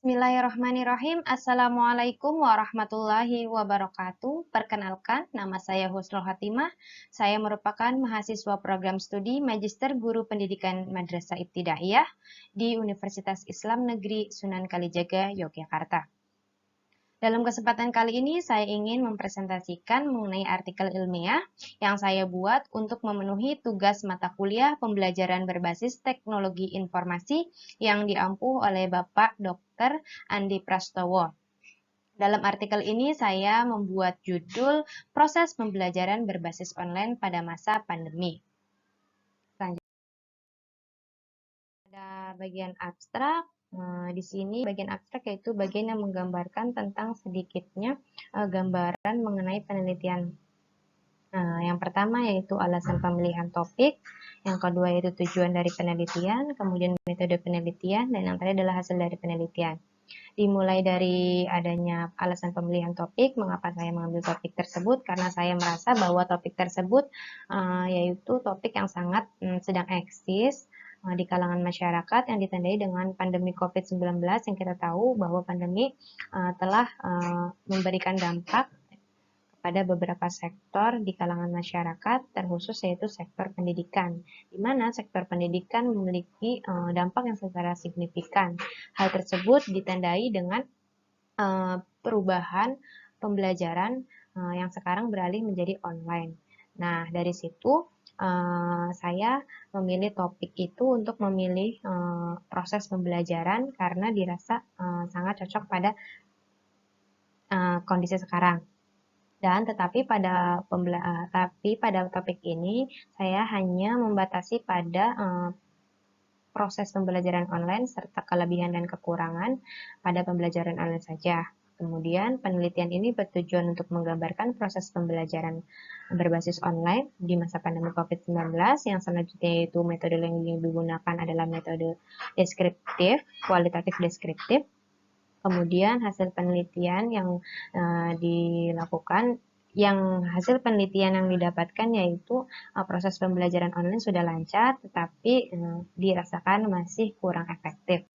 Bismillahirrahmanirrahim. Assalamualaikum warahmatullahi wabarakatuh. Perkenalkan, nama saya Husnul Hatimah. Saya merupakan mahasiswa program studi Magister Guru Pendidikan Madrasah Ibtidaiyah di Universitas Islam Negeri Sunan Kalijaga, Yogyakarta. Dalam kesempatan kali ini, saya ingin mempresentasikan mengenai artikel ilmiah yang saya buat untuk memenuhi tugas mata kuliah pembelajaran berbasis teknologi informasi yang diampu oleh Bapak Dr. Andi Prastowo. Dalam artikel ini, saya membuat judul Proses Pembelajaran Berbasis Online pada Masa Pandemi. Pada bagian abstrak, di sini bagian abstrak yaitu bagian yang menggambarkan tentang sedikitnya gambaran mengenai penelitian. Yang pertama yaitu alasan pemilihan topik, yang kedua yaitu tujuan dari penelitian, kemudian metode penelitian, dan yang terakhir adalah hasil dari penelitian. Dimulai dari adanya alasan pemilihan topik, mengapa saya mengambil topik tersebut, karena saya merasa bahwa topik tersebut yaitu topik yang sangat sedang eksis di kalangan masyarakat yang ditandai dengan pandemi COVID-19 yang kita tahu bahwa pandemi telah memberikan dampak pada beberapa sektor di kalangan masyarakat, terkhusus yaitu sektor pendidikan, di mana sektor pendidikan memiliki dampak yang secara signifikan. Hal tersebut ditandai dengan perubahan pembelajaran yang sekarang beralih menjadi online. Nah, dari situ saya memilih topik itu untuk memilih proses pembelajaran karena dirasa sangat cocok pada kondisi sekarang. Dan tetapi pada topik ini saya hanya membatasi pada proses pembelajaran online serta kelebihan dan kekurangan pada pembelajaran online saja. Kemudian penelitian ini bertujuan untuk menggambarkan proses pembelajaran berbasis online di masa pandemi COVID-19 yang selanjutnya yaitu metode yang digunakan adalah metode deskriptif, kualitatif deskriptif. Kemudian hasil penelitian yang dilakukan, hasil penelitian yang didapatkan yaitu proses pembelajaran online sudah lancar, tetapi dirasakan masih kurang efektif.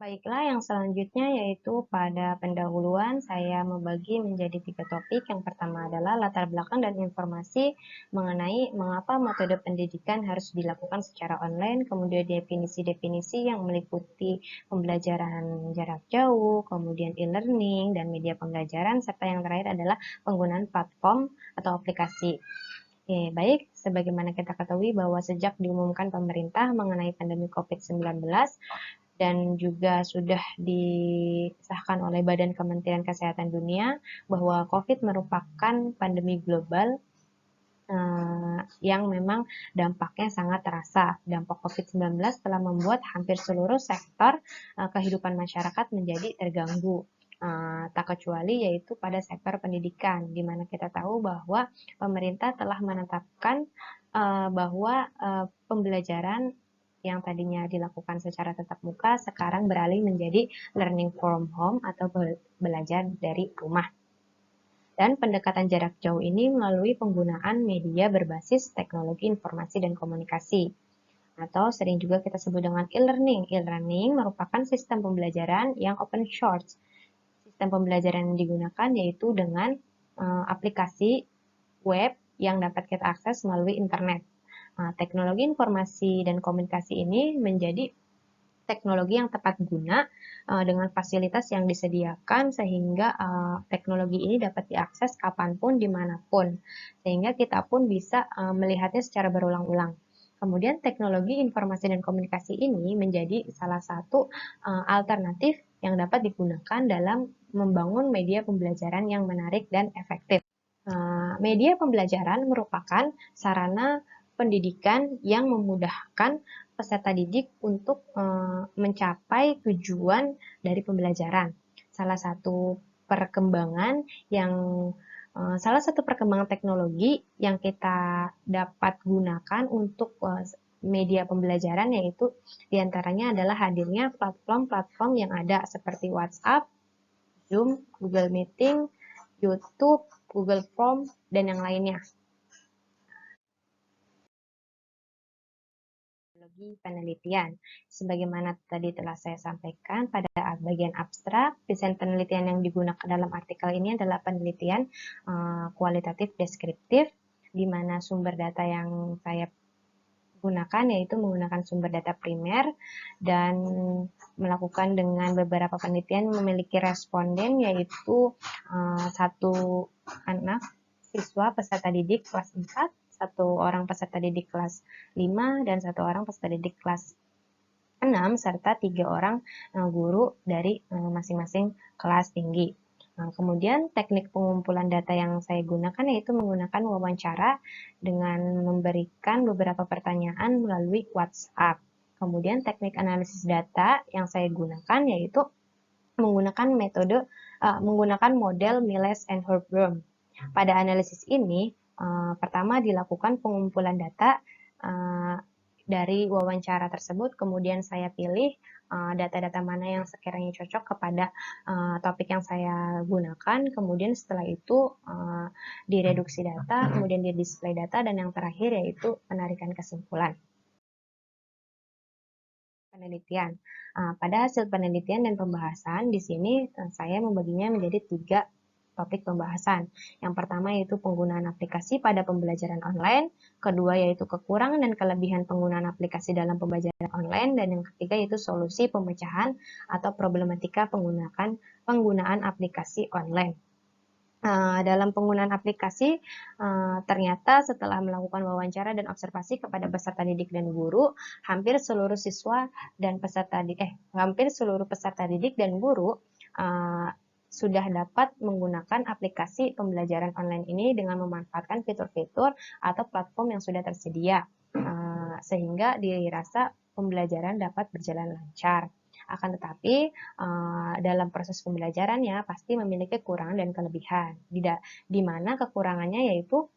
Baiklah, yang selanjutnya yaitu pada pendahuluan saya membagi menjadi 3 topik. Yang pertama adalah latar belakang dan informasi mengenai mengapa metode pendidikan harus dilakukan secara online, kemudian definisi-definisi yang meliputi pembelajaran jarak jauh, kemudian e-learning dan media pembelajaran, serta yang terakhir adalah penggunaan platform atau aplikasi. Oke, baik, sebagaimana kita ketahui bahwa sejak diumumkan pemerintah mengenai pandemi COVID-19, dan juga sudah disahkan oleh Badan Kementerian Kesehatan Dunia bahwa COVID merupakan pandemi global yang memang dampaknya sangat terasa. Dampak COVID-19 telah membuat hampir seluruh sektor kehidupan masyarakat menjadi terganggu. Tak kecuali yaitu pada sektor pendidikan, di mana kita tahu bahwa pemerintah telah menetapkan bahwa pembelajaran yang tadinya dilakukan secara tatap muka sekarang beralih menjadi learning from home atau belajar dari rumah. Dan pendekatan jarak jauh ini melalui penggunaan media berbasis teknologi informasi dan komunikasi, atau sering juga kita sebut dengan e-learning. E-learning merupakan sistem pembelajaran yang open source. Sistem pembelajaran yang digunakan yaitu dengan aplikasi web yang dapat kita akses melalui internet. Teknologi informasi dan komunikasi ini menjadi teknologi yang tepat guna dengan fasilitas yang disediakan sehingga teknologi ini dapat diakses kapanpun, dimanapun, sehingga kita pun bisa melihatnya secara berulang-ulang. Kemudian teknologi informasi dan komunikasi ini menjadi salah satu alternatif yang dapat digunakan dalam membangun media pembelajaran yang menarik dan efektif. Media pembelajaran merupakan sarana pendidikan yang memudahkan peserta didik untuk mencapai tujuan dari pembelajaran. Salah satu perkembangan teknologi yang kita dapat gunakan untuk media pembelajaran yaitu diantaranya adalah hadirnya platform-platform yang ada seperti WhatsApp, Zoom, Google Meeting, YouTube, Google Form, dan yang lainnya. di penelitian. Sebagaimana tadi telah saya sampaikan pada bagian abstrak, desain penelitian yang digunakan dalam artikel ini adalah penelitian kualitatif deskriptif, di mana sumber data yang saya gunakan yaitu menggunakan sumber data primer dan melakukan dengan beberapa penelitian memiliki responden yaitu satu anak siswa peserta didik kelas 4, satu orang peserta didik kelas 5, dan satu orang peserta didik kelas 6, serta 3 orang guru dari masing-masing kelas tinggi. Kemudian teknik pengumpulan data yang saya gunakan yaitu menggunakan wawancara dengan memberikan beberapa pertanyaan melalui WhatsApp. Kemudian teknik analisis data yang saya gunakan yaitu menggunakan menggunakan model Miles and Herbrum. Pada analisis ini, pertama dilakukan pengumpulan data dari wawancara tersebut, kemudian saya pilih data-data mana yang sekiranya cocok kepada topik yang saya gunakan, kemudian setelah itu direduksi data, kemudian di display data, dan yang terakhir yaitu penarikan kesimpulan. Penelitian. Pada hasil penelitian dan pembahasan, di sini saya membaginya menjadi 3 topik pembahasan. Yang pertama yaitu penggunaan aplikasi pada pembelajaran online, kedua yaitu kekurangan dan kelebihan penggunaan aplikasi dalam pembelajaran online, dan yang ketiga yaitu solusi pemecahan atau problematika penggunaan aplikasi online. Dalam penggunaan aplikasi, ternyata setelah melakukan wawancara dan observasi kepada peserta didik dan guru, hampir seluruh peserta didik dan guru sudah dapat menggunakan aplikasi pembelajaran online ini dengan memanfaatkan fitur-fitur atau platform yang sudah tersedia, sehingga dirasa pembelajaran dapat berjalan lancar. Akan tetapi, dalam proses pembelajarannya pasti memiliki kekurangan dan kelebihan, di mana kekurangannya yaitu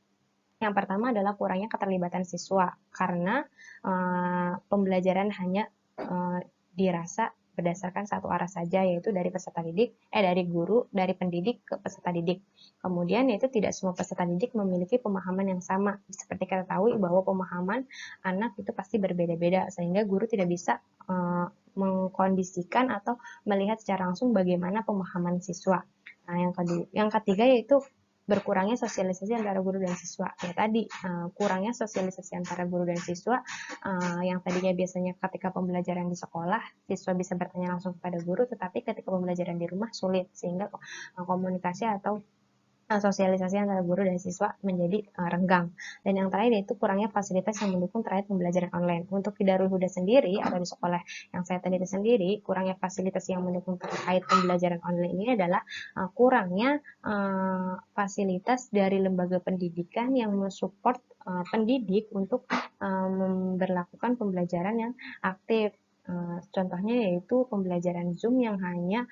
yang pertama adalah kurangnya keterlibatan siswa, karena pembelajaran hanya dirasa berdasarkan satu arah saja, yaitu dari pendidik ke peserta didik. Kemudian yaitu tidak semua peserta didik memiliki pemahaman yang sama. Seperti kita tahu bahwa pemahaman anak itu pasti berbeda-beda, sehingga guru tidak bisa mengkondisikan atau melihat secara langsung bagaimana pemahaman siswa. Nah, yang ketiga yaitu berkurangnya sosialisasi antara guru dan siswa. Ya tadi, kurangnya sosialisasi antara guru dan siswa, yang tadinya biasanya ketika pembelajaran di sekolah, siswa bisa bertanya langsung kepada guru, tetapi ketika pembelajaran di rumah sulit, sehingga komunikasi atau sosialisasi antara guru dan siswa menjadi renggang. Dan yang terakhir yaitu kurangnya fasilitas yang mendukung terkait pembelajaran online. Untuk di Darul Huda sendiri atau di sekolah yang saya teliti sendiri, kurangnya fasilitas yang mendukung terkait pembelajaran online ini adalah kurangnya fasilitas dari lembaga pendidikan yang mensupport pendidik untuk memberlakukan pembelajaran yang aktif. Contohnya yaitu pembelajaran Zoom yang hanya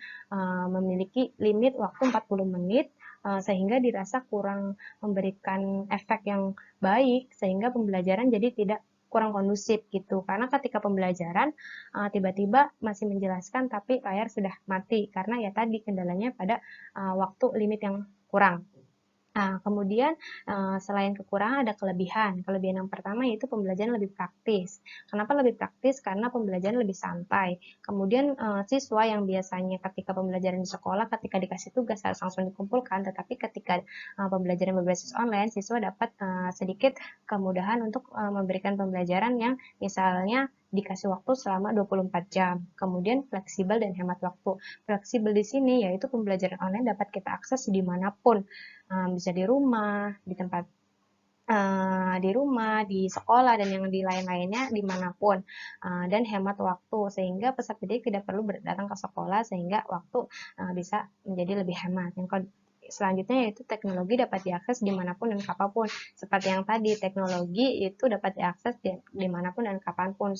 memiliki limit waktu 40 menit, sehingga dirasa kurang memberikan efek yang baik, sehingga pembelajaran jadi kurang kondusif gitu. Karena ketika pembelajaran tiba-tiba masih menjelaskan tapi layar sudah mati, karena ya tadi kendalanya pada waktu limit yang kurang. Kemudian selain kekurangan ada kelebihan. Kelebihan yang pertama yaitu pembelajaran lebih praktis. Kenapa lebih praktis? Karena pembelajaran lebih santai. Kemudian siswa yang biasanya ketika pembelajaran di sekolah ketika dikasih tugas harus langsung dikumpulkan, tetapi ketika pembelajaran berbasis online, siswa dapat sedikit kemudahan untuk memberikan pembelajaran yang misalnya dikasih waktu selama 24 jam. Kemudian fleksibel dan hemat waktu. Fleksibel di sini yaitu pembelajaran online dapat kita akses dimanapun. Bisa di rumah, di sekolah, dan yang di lain-lainnya dimanapun, dan hemat waktu sehingga peserta didik tidak perlu datang ke sekolah, sehingga waktu bisa menjadi lebih hemat. Yang selanjutnya yaitu teknologi dapat diakses dimanapun dan kapanpun. Seperti yang tadi, teknologi itu dapat diakses dimanapun dan kapanpun.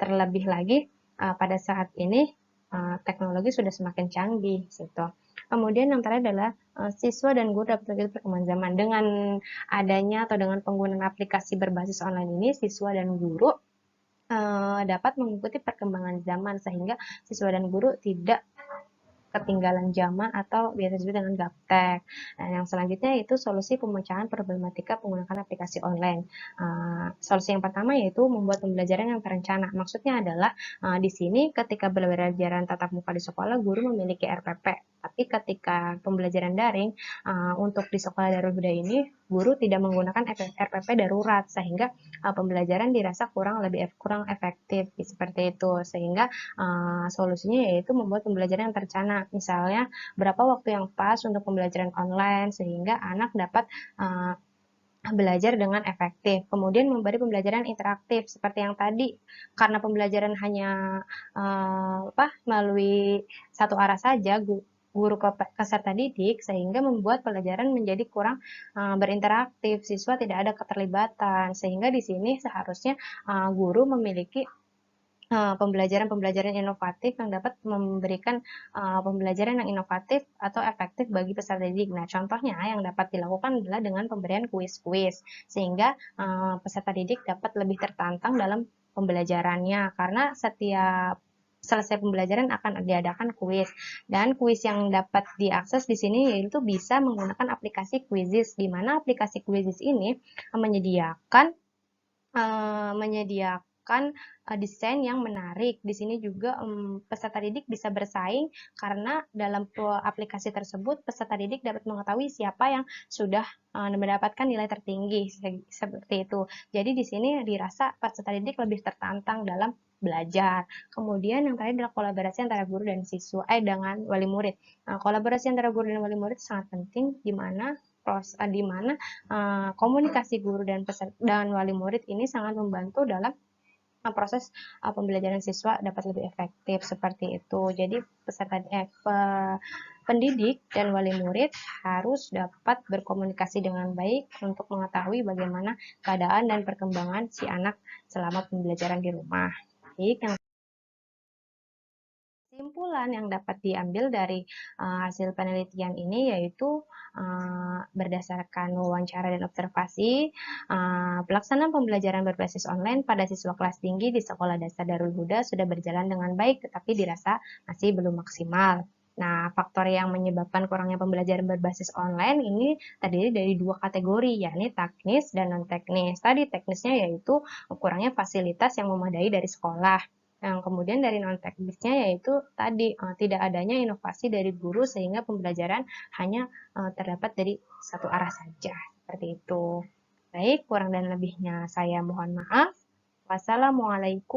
Terlebih lagi pada saat ini teknologi sudah semakin canggih gitu. Kemudian yang terakhir adalah siswa dan guru dapat mengikuti perkembangan zaman. Dengan adanya atau dengan penggunaan aplikasi berbasis online ini, siswa dan guru dapat mengikuti perkembangan zaman, sehingga siswa dan guru tidak ketinggalan zaman atau biasa disebut dengan gaptek. Nah, yang selanjutnya itu solusi pemecahan problematika penggunaan aplikasi online. Solusi yang pertama yaitu membuat pembelajaran yang terencana. Maksudnya adalah di sini ketika pembelajaran tatap muka di sekolah, guru memiliki RPP. Tapi ketika pembelajaran daring, untuk di sekolah Darul Huda ini, guru tidak menggunakan RPP darurat, sehingga pembelajaran dirasa kurang efektif seperti itu. Sehingga solusinya yaitu membuat pembelajaran yang terencana. Misalnya berapa waktu yang pas untuk pembelajaran online sehingga anak dapat belajar dengan efektif. Kemudian memberi pembelajaran interaktif seperti yang tadi, karena pembelajaran hanya melalui satu arah saja, guru ke peserta didik, sehingga membuat pelajaran menjadi kurang berinteraktif, siswa tidak ada keterlibatan, sehingga di sini seharusnya guru memiliki pembelajaran-pembelajaran inovatif yang dapat memberikan pembelajaran yang inovatif atau efektif bagi peserta didik. Nah, contohnya yang dapat dilakukan adalah dengan pemberian kuis-kuis, sehingga peserta didik dapat lebih tertantang dalam pembelajarannya, karena setiap selesai pembelajaran akan diadakan kuis, dan kuis yang dapat diakses di sini yaitu bisa menggunakan aplikasi Quizizz, di mana aplikasi Quizizz ini menyediakan desain yang menarik. Di sini juga peserta didik bisa bersaing karena dalam aplikasi tersebut peserta didik dapat mengetahui siapa yang sudah mendapatkan nilai tertinggi seperti itu. Jadi di sini dirasa peserta didik lebih tertantang dalam belajar. Kemudian yang terakhir adalah kolaborasi antara guru dan siswa dengan wali murid. Nah, kolaborasi antara guru dan wali murid sangat penting, di mana komunikasi guru dan wali murid ini sangat membantu dalam proses pembelajaran siswa dapat lebih efektif seperti itu. Jadi pendidik dan wali murid harus dapat berkomunikasi dengan baik untuk mengetahui bagaimana keadaan dan perkembangan si anak selama pembelajaran di rumah. Baik, kesimpulan yang dapat diambil dari hasil penelitian ini yaitu berdasarkan wawancara dan observasi, pelaksanaan pembelajaran berbasis online pada siswa kelas tinggi di Sekolah Dasar Darul Huda sudah berjalan dengan baik, tetapi dirasa masih belum maksimal. Nah, faktor yang menyebabkan kurangnya pembelajaran berbasis online ini terdiri dari dua kategori, yakni teknis dan non-teknis. Tadi teknisnya yaitu kurangnya fasilitas yang memadai dari sekolah. Yang kemudian dari non-teknisnya yaitu tadi tidak adanya inovasi dari guru sehingga pembelajaran hanya terdapat dari satu arah saja. Seperti itu. Baik, kurang dan lebihnya saya mohon maaf. Wassalamualaikum.